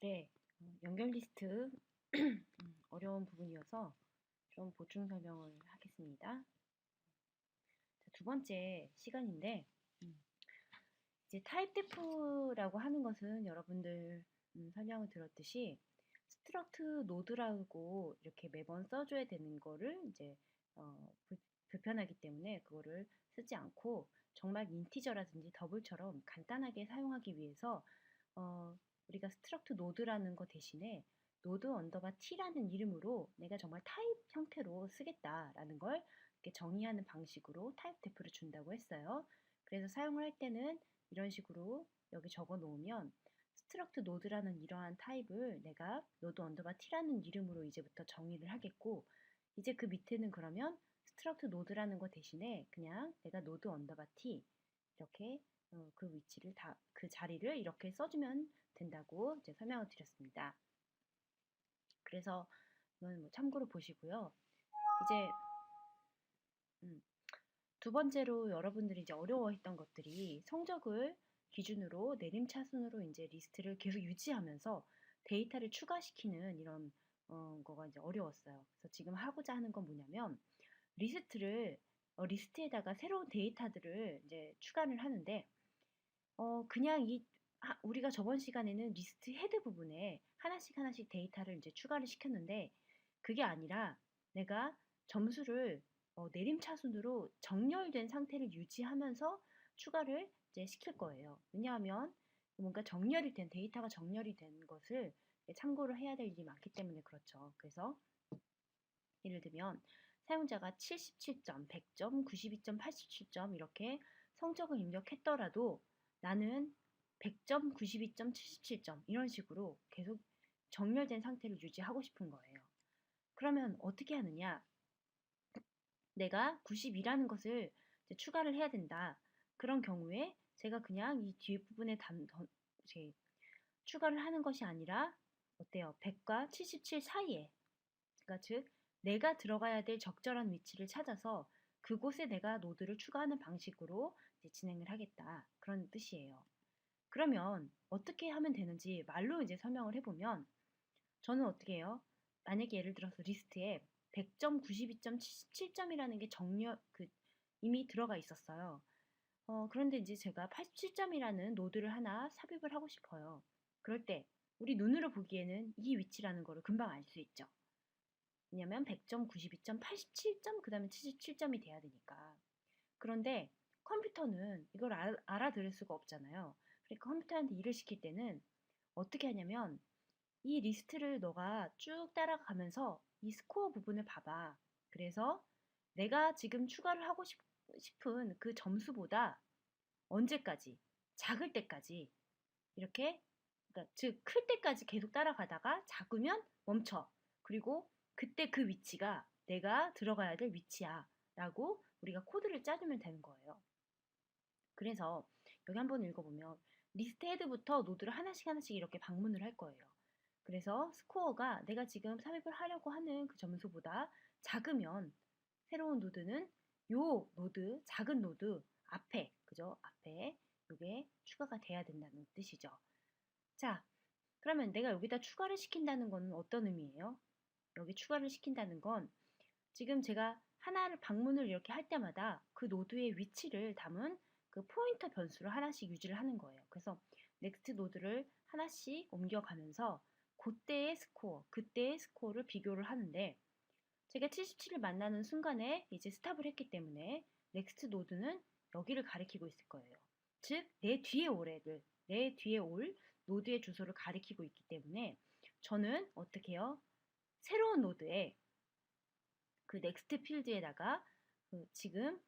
네, 연결 리스트 어려운 부분이어서 좀 보충 설명을 하겠습니다. 자, 두 번째 시간인데 이제 타입 데프라고 하는 것은 여러분들 설명을 들었듯이 스트럭트 노드라고 이렇게 매번 써줘야 되는 거를 이제 불편하기 때문에 그거를 쓰지 않고 정말 인티저라든지 더블처럼 간단하게 사용하기 위해서 우리가 스트럭트 노드라는 거 대신에 노드 언더바 t라는 이름으로 내가 정말 타입 형태로 쓰겠다라는 걸 이렇게 정의하는 방식으로 타입 데프를 준다고 했어요. 그래서 사용을 할 때는 이런 식으로 여기 적어 놓으면 스트럭트 노드라는 이러한 타입을 내가 노드 언더바 t라는 이름으로 이제부터 정의를 하겠고, 이제 그 밑에는 그러면 스트럭트 노드라는 거 대신에 그냥 내가 노드 언더바 t 이렇게 그 위치를 그 자리를 이렇게 써주면 된다고 이제 설명을 드렸습니다. 그래서 이건 뭐 참고로 보시고요. 이제 두 번째로 여러분들이 이제 어려워했던 것들이 성적을 기준으로 내림차순으로 이제 리스트를 계속 유지하면서 데이터를 추가시키는 이런 거가 이제 어려웠어요. 그래서 지금 하고자 하는 건 뭐냐면 리스트에다가 새로운 데이터들을 이제 추가를 하는데 그냥 우리가 저번 시간에는 리스트 헤드 부분에 하나씩 하나씩 데이터를 이제 추가를 시켰는데 그게 아니라 내가 점수를 내림차순으로 정렬된 상태를 유지하면서 추가를 이제 시킬 거예요. 왜냐하면 뭔가 데이터가 정렬이 된 것을 참고를 해야 될 일이 많기 때문에 그렇죠. 그래서 예를 들면 사용자가 77점, 100점, 92점, 87점 이렇게 성적을 입력했더라도 나는 100점, 92점, 77점 이런 식으로 계속 정렬된 상태를 유지하고 싶은 거예요. 그러면 어떻게 하느냐? 내가 90이라는 것을 이제 추가를 해야 된다. 그런 경우에 제가 그냥 이 뒷부분에 추가를 하는 것이 아니라 어때요? 100과 77 사이에, 그러니까 즉 내가 들어가야 될 적절한 위치를 찾아서 그곳에 내가 노드를 추가하는 방식으로 이제 진행을 하겠다. 그런 뜻이에요. 그러면 어떻게 하면 되는지 말로 이제 설명을 해보면 저는 어떻게 해요? 만약에 예를 들어서 리스트에 100점, 92점, 77점이라는 게 이미 들어가 있었어요. 그런데 이제 제가 87점이라는 노드를 하나 삽입을 하고 싶어요. 그럴 때 우리 눈으로 보기에는 이 위치라는 거를 금방 알 수 있죠. 왜냐면 100점, 92점, 87점, 그 다음에 77점이 돼야 되니까. 그런데 컴퓨터는 이걸 알아들을 수가 없잖아요. 그러니까 컴퓨터한테 일을 시킬 때는 어떻게 하냐면 이 리스트를 너가 쭉 따라가면서 이 스코어 부분을 봐봐. 그래서 내가 지금 추가를 하고 싶은 그 점수보다 언제까지, 작을 때까지 이렇게, 그러니까 즉 클 때까지 계속 따라가다가 작으면 멈춰. 그리고 그때 그 위치가 내가 들어가야 될 위치야 라고 우리가 코드를 짜주면 되는 거예요. 그래서 여기 한번 읽어보면 리스트 헤드부터 노드를 하나씩 하나씩 이렇게 방문을 할 거예요. 그래서 스코어가 내가 지금 삽입을 하려고 하는 그 점수보다 작으면 새로운 노드는 요 노드, 작은 노드 앞에, 그죠? 앞에 이게 추가가 돼야 된다는 뜻이죠. 자, 그러면 내가 여기다 추가를 시킨다는 건 어떤 의미예요? 여기 추가를 시킨다는 건 지금 제가 하나를 방문을 이렇게 할 때마다 그 노드의 위치를 담은 그 포인터 변수를 하나씩 유지를 하는 거예요. 그래서 넥스트 노드를 하나씩 옮겨가면서 그때의 스코어를 비교를 하는데 제가 77을 만나는 순간에 이제 스탑을 했기 때문에 넥스트 노드는 여기를 가리키고 있을 거예요. 즉, 내 뒤에 올 노드의 주소를 가리키고 있기 때문에 저는 어떻게 해요? 새로운 노드에 그 넥스트 필드에다가 지금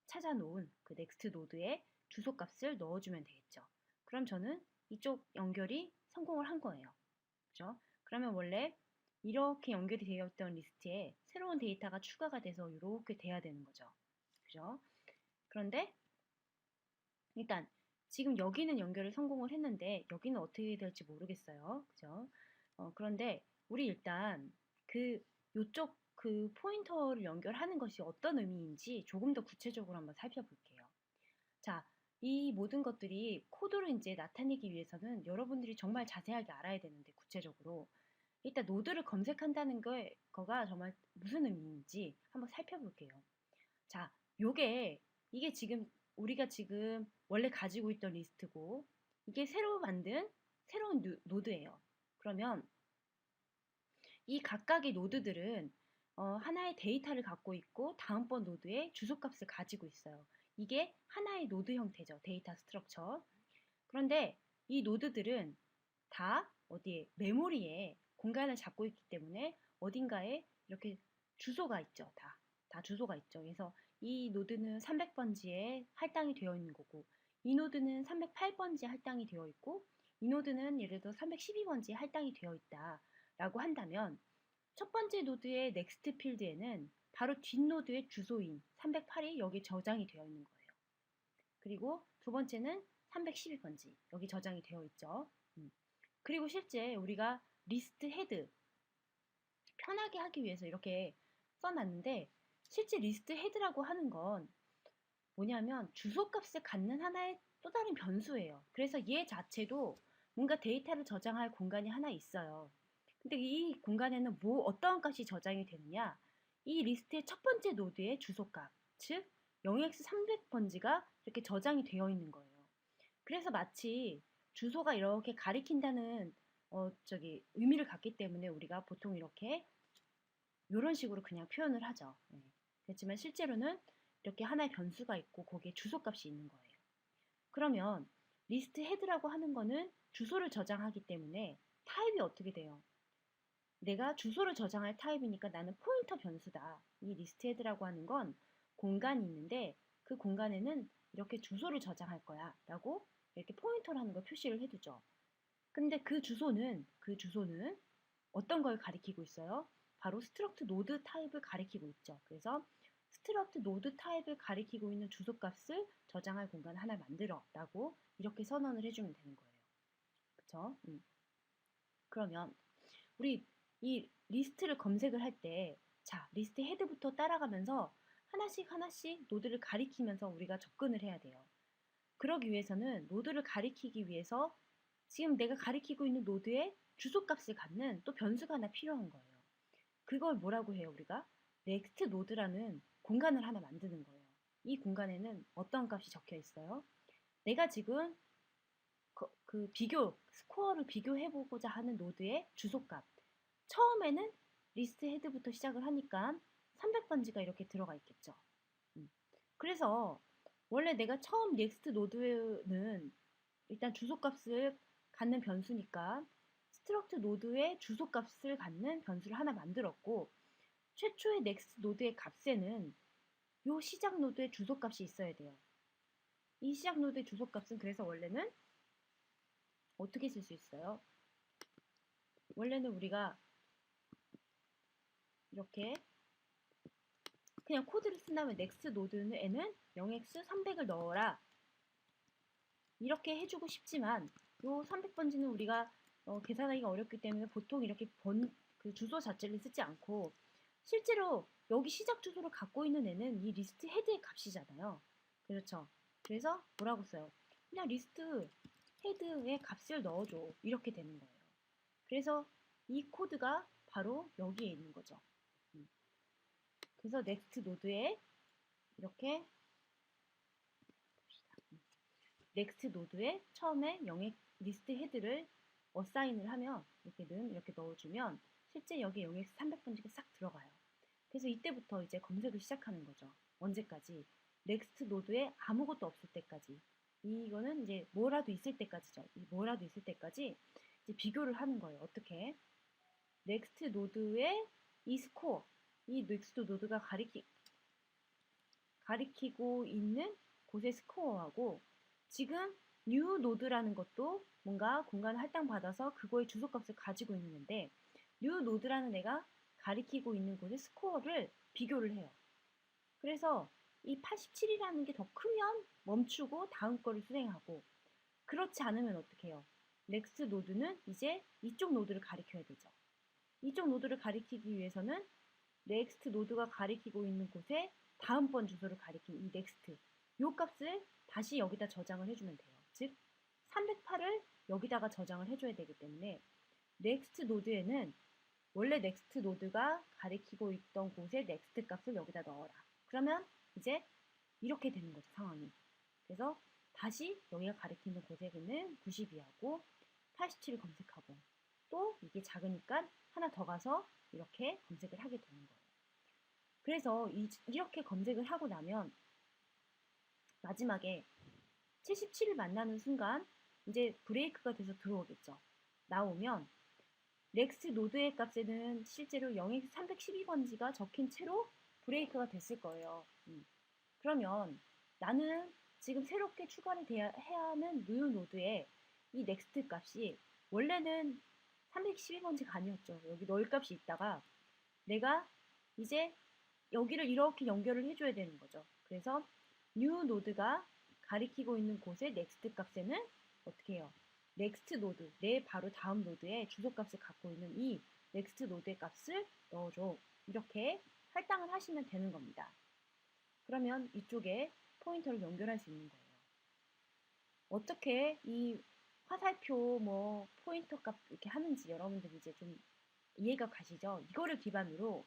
찾아놓은 그 넥스트 노드의 주소 값을 넣어주면 되겠죠. 그럼 저는 이쪽 연결이 성공을 한 거예요. 그죠? 그러면 원래 이렇게 연결이 되어 있던 리스트에 새로운 데이터가 추가가 돼서 이렇게 돼야 되는 거죠. 그죠? 그런데 일단 지금 여기는 연결을 성공을 했는데 여기는 어떻게 될지 모르겠어요. 그죠? 그런데 우리 일단 요쪽 그 포인터를 연결하는 것이 어떤 의미인지 조금 더 구체적으로 한번 살펴볼게요. 자, 이 모든 것들이 코드로 이제 나타내기 위해서는 여러분들이 정말 자세하게 알아야 되는데 구체적으로 일단 노드를 검색한다는 거가 정말 무슨 의미인지 한번 살펴볼게요. 자, 이게 지금 우리가 지금 원래 가지고 있던 리스트고 이게 새로 만든 새로운 노드예요. 그러면 이 각각의 노드들은 하나의 데이터를 갖고 있고 다음번 노드의 주소값을 가지고 있어요. 이게 하나의 노드 형태죠. 데이터 스트럭처. 그런데 이 노드들은 다 어디에 메모리에 공간을 잡고 있기 때문에 어딘가에 이렇게 주소가 있죠. 다 주소가 있죠. 그래서 이 노드는 300번지에 할당이 되어 있는 거고 이 노드는 308번지에 할당이 되어 있고 이 노드는 예를 들어 312번지에 할당이 되어 있다 라고 한다면 첫 번째 노드의 넥스트 필드에는 바로 뒷노드의 주소인 308이 여기 저장이 되어 있는 거예요. 그리고 두 번째는 312번지 여기 저장이 되어 있죠. 그리고 실제 우리가 리스트 헤드 편하게 하기 위해서 이렇게 써놨는데 실제 리스트 헤드라고 하는 건 뭐냐면 주소값을 갖는 하나의 또 다른 변수예요. 그래서 얘 자체도 뭔가 데이터를 저장할 공간이 하나 있어요. 근데 이 공간에는 어떠한 값이 저장이 되느냐? 이 리스트의 첫 번째 노드의 주소값, 즉 0x300번지가 이렇게 저장이 되어 있는 거예요. 그래서 마치 주소가 이렇게 가리킨다는 의미를 갖기 때문에 우리가 보통 이렇게 이런 식으로 그냥 표현을 하죠. 네. 그렇지만 실제로는 이렇게 하나의 변수가 있고 거기에 주소값이 있는 거예요. 그러면 리스트 헤드라고 하는 거는 주소를 저장하기 때문에 타입이 어떻게 돼요? 내가 주소를 저장할 타입이니까 나는 포인터 변수다. 이 리스트 헤드라고 하는 건 공간이 있는데 그 공간에는 이렇게 주소를 저장할 거야 라고 이렇게 포인터라는 걸 표시를 해두죠. 근데 그 주소는 어떤 걸 가리키고 있어요? 바로 스트럭트 노드 타입을 가리키고 있죠. 그래서 스트럭트 노드 타입을 가리키고 있는 주소값을 저장할 공간 하나 만들어 라고 이렇게 선언을 해주면 되는 거예요. 그쵸? 그러면 우리 이 리스트를 검색을 할 때, 자, 리스트 헤드부터 따라가면서 하나씩 노드를 가리키면서 우리가 접근을 해야 돼요. 그러기 위해서는 노드를 가리키기 위해서 지금 내가 가리키고 있는 노드의 주소값을 갖는 또 변수가 하나 필요한 거예요. 그걸 뭐라고 해요, 우리가? 넥스트 노드라는 공간을 하나 만드는 거예요. 이 공간에는 어떤 값이 적혀 있어요? 내가 지금 스코어를 비교해보고자 하는 노드의 주소값. 처음에는 리스트 헤드부터 시작을 하니까 300번지가 이렇게 들어가 있겠죠. 그래서 원래 내가 처음 넥스트 노드는 일단 주소값을 갖는 변수니까 스트럭트 노드의 주소값을 갖는 변수를 하나 만들었고 최초의 넥스트 노드의 값에는 요 시작 노드의 주소값이 있어야 돼요. 이 시작 노드의 주소값은 그래서 원래는 어떻게 쓸 수 있어요? 원래는 우리가 이렇게 그냥 코드를 쓴다면 넥스트 노드에는 0x300을 넣어라 이렇게 해주고 싶지만 요 300번지는 우리가 계산하기가 어렵기 때문에 보통 이렇게 그 주소 자체를 쓰지 않고 실제로 여기 시작 주소를 갖고 있는 애는 이 리스트 헤드의 값이잖아요. 그렇죠. 그래서 뭐라고 써요? 그냥 리스트 헤드의 값을 넣어줘. 이렇게 되는 거예요. 그래서 이 코드가 바로 여기에 있는 거죠. 그래서 넥스트 노드에 이렇게 넥스트 노드에 처음에 리스트 헤드를 어사인을 하면 이렇게 넣어주면 실제 여기 0x 300번지가 싹 들어가요. 그래서 이때부터 이제 검색을 시작하는 거죠. 언제까지? 넥스트 노드에 아무것도 없을 때까지. 이거는 이제 뭐라도 있을 때까지죠. 이 뭐라도 있을 때까지 이제 비교를 하는 거예요. 어떻게? 넥스트 노드의 이 스코어, 이 넥스트 노드가 가리키고 있는 곳의 스코어하고 지금 new 노드라는 것도 뭔가 공간을 할당받아서 그거의 주소값을 가지고 있는데 new 노드라는 애가 가리키고 있는 곳의 스코어를 비교를 해요. 그래서 이 87이라는 게 더 크면 멈추고 다음 거를 수행하고 그렇지 않으면 어떻게 해요? 넥스트 노드는 이제 이쪽 노드를 가리켜야 되죠. 이쪽 노드를 가리키기 위해서는 넥스트 노드가 가리키고 있는 곳에 다음번 주소를 가리킨 이 넥스트 요 값을 다시 여기다 저장을 해주면 돼요. 즉 308을 여기다가 저장을 해줘야 되기 때문에 넥스트 노드에는 원래 넥스트 노드가 가리키고 있던 곳에 넥스트 값을 여기다 넣어라. 그러면 이제 이렇게 되는 거죠, 상황이. 그래서 다시 여기가 가리키는 곳에는 92하고 87을 검색하고 또 이게 작으니까 하나 더 가서 이렇게 검색을 하게 되는 거예요. 그래서 이렇게 검색을 하고 나면 마지막에 77을 만나는 순간 이제 브레이크가 돼서 들어오겠죠. 나오면 넥스트 노드의 값에는 실제로 0에서 312번지가 적힌 채로 브레이크가 됐을 거예요. 그러면 나는 지금 새롭게 추가를 해야 하는 뉴 노드에 이 넥스트 값이 원래는 312번지가 아니었죠. 여기 넣을 값이 있다가 내가 이제 여기를 이렇게 연결을 해줘야 되는 거죠. 그래서 뉴 노드가 가리키고 있는 곳의 넥스트 값에는 어떻게 해요? 넥스트 노드, 내 바로 다음 노드의 주소값을 갖고 있는 이 넥스트 노드의 값을 넣어줘. 이렇게 할당을 하시면 되는 겁니다. 그러면 이쪽에 포인터를 연결할 수 있는 거예요. 어떻게 이 화살표 뭐 포인터 값 이렇게 하는지 여러분들이 이제 좀 이해가 가시죠? 이거를 기반으로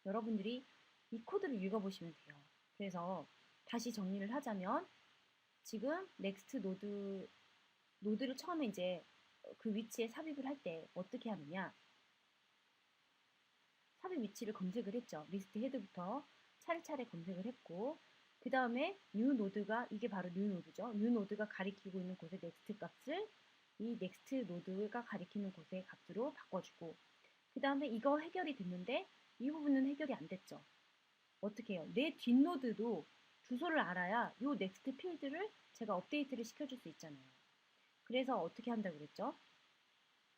여러분들이 이 코드를 읽어보시면 돼요. 그래서 다시 정리를 하자면 지금 넥스트 노드를 처음에 이제 그 위치에 삽입을 할 때 어떻게 하느냐, 삽입 위치를 검색을 했죠. 리스트 헤드부터 차례차례 검색을 했고 그 다음에 뉴 노드가 이게 바로 뉴 노드죠. 뉴 노드가 가리키고 있는 곳의 넥스트 값을 이 넥스트 노드가 가리키는 곳의 값으로 바꿔주고 그 다음에 이거 해결이 됐는데 이 부분은 해결이 안 됐죠. 어떻게 해요? 내 뒷노드도 주소를 알아야 이 넥스트 필드를 제가 업데이트를 시켜줄 수 있잖아요. 그래서 어떻게 한다고 그랬죠?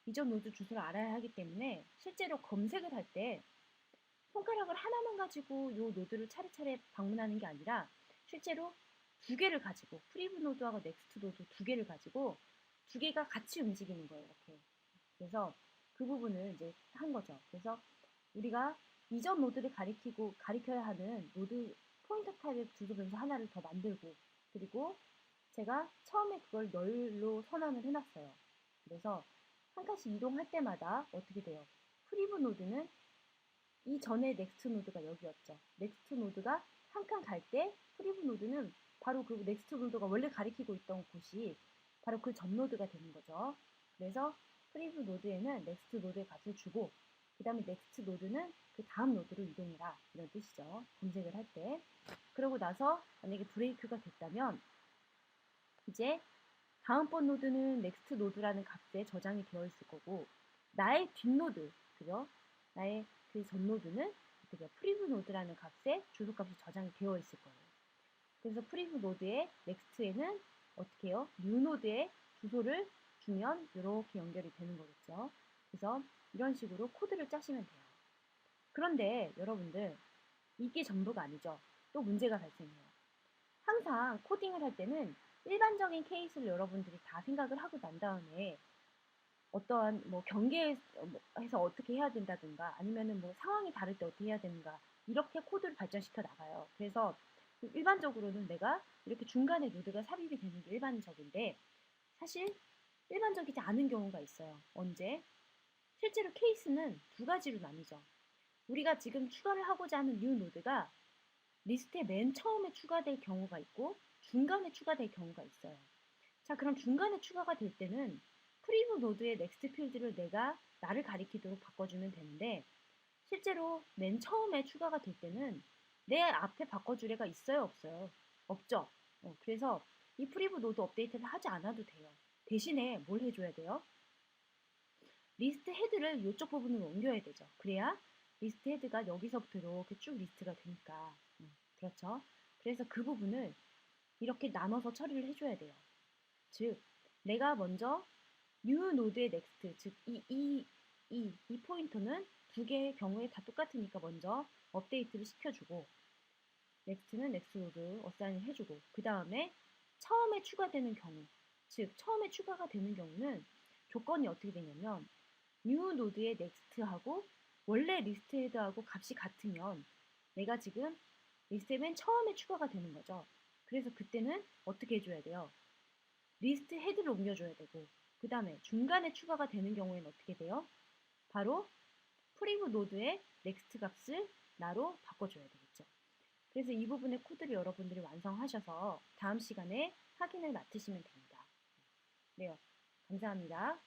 이전 노드 주소를 알아야 하기 때문에 실제로 검색을 할 때 손가락을 하나만 가지고 이 노드를 차례차례 방문하는 게 아니라 실제로 두 개를 가지고 프리브 노드하고 넥스트 노드 두 개를 가지고 두 개가 같이 움직이는 거예요. 이렇게. 그래서 그 부분을 이제 한 거죠. 그래서 우리가 이전 노드를 가리켜야 하는 노드 포인터 타입의 주소 변수 하나를 더 만들고 그리고 제가 처음에 그걸 널로 선언을 해놨어요. 그래서 한 칸씩 이동할 때마다 어떻게 돼요? 프리브 노드는 이 전에 넥스트 노드가 여기였죠. 넥스트 노드가 한 칸 갈 때 프리브 노드는 바로 그 넥스트 노드가 원래 가리키고 있던 곳이 바로 그 전 노드가 되는 거죠. 그래서 프리브 노드에는 넥스트 노드의 값을 주고 그 다음에 넥스트 노드는 그 다음 노드로 이동해라 이런 뜻이죠. 검색을 할 때. 그러고 나서 만약에 브레이크가 됐다면 이제 다음번 노드는 넥스트 노드라는 값에 저장이 되어 있을 거고 나의 뒷노드, 그죠? 나의 그 전 노드는 어떻게 프리브 노드라는 값에 주소값이 저장이 되어 있을 거예요. 그래서 프리브 노드의 넥스트에는 어떻게 해요? 뉴 노드의 주소를 주면 이렇게 연결이 되는 거겠죠. 그래서 이런 식으로 코드를 짜시면 돼요. 그런데 여러분들 이게 전부가 아니죠. 또 문제가 발생해요. 항상 코딩을 할 때는 일반적인 케이스를 여러분들이 다 생각을 하고 난 다음에 어떠한 뭐 경계해서 어떻게 해야 된다든가 아니면은 뭐 상황이 다를 때 어떻게 해야 되는가 이렇게 코드를 발전시켜 나가요. 그래서 일반적으로는 내가 이렇게 중간에 노드가 삽입이 되는 게 일반적인데 사실 일반적이지 않은 경우가 있어요. 언제? 실제로 케이스는 두 가지로 나뉘죠. 우리가 지금 추가를 하고자 하는 뉴 노드가 리스트에 맨 처음에 추가될 경우가 있고 중간에 추가될 경우가 있어요. 자, 그럼 중간에 추가가 될 때는 프리브 노드의 넥스트 필드를 내가 나를 가리키도록 바꿔주면 되는데 실제로 맨 처음에 추가가 될 때는 내 앞에 바꿔줄 애가 있어요, 없어요? 없죠. 그래서 이 프리브 노드 업데이트를 하지 않아도 돼요. 대신에 뭘 해줘야 돼요? 리스트 헤드를 이쪽 부분으로 옮겨야 되죠. 그래야 리스트 헤드가 여기서부터 이렇게 쭉 리스트가 되니까. 그렇죠. 그래서 그 부분을 이렇게 나눠서 처리를 해줘야 돼요. 즉, 내가 먼저 new 노드의 next, 즉 이 포인터는 두 개의 경우에 다 똑같으니까 먼저 업데이트를 시켜주고 next는 next 노드 어사인을 해주고 그 다음에 처음에 추가되는 경우, 즉 처음에 추가가 되는 경우는 조건이 어떻게 되냐면 new 노드의 next하고 원래 리스트 헤드하고 값이 같으면 내가 지금 리스트에 맨 처음에 추가가 되는 거죠. 그래서 그때는 어떻게 해줘야 돼요? 리스트 헤드를 옮겨줘야 되고, 그 다음에 중간에 추가가 되는 경우에는 어떻게 돼요? 바로 프리브 노드의 넥스트 값을 나로 바꿔줘야 되겠죠. 그래서 이 부분의 코드를 여러분들이 완성하셔서 다음 시간에 확인을 맡으시면 됩니다. 네, 감사합니다.